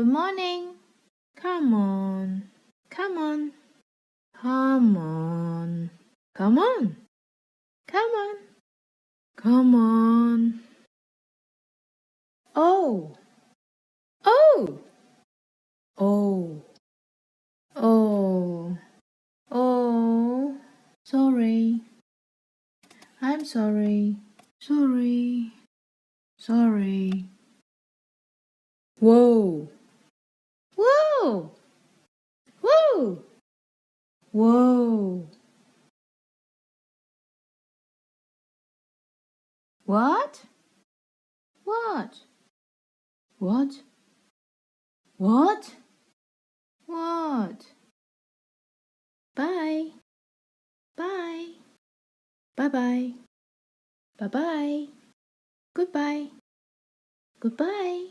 Good morning. Come on. Come on. Come on. Come on. Come on. Come on. Oh. Oh. Oh. Oh. Oh. Sorry. I'm sorry. Sorry. Sorry. Whoa. Whoa. Whoa. Whoa. What? What? What? What? What? Bye. Bye. Bye-bye. Bye-bye. Goodbye. Goodbye.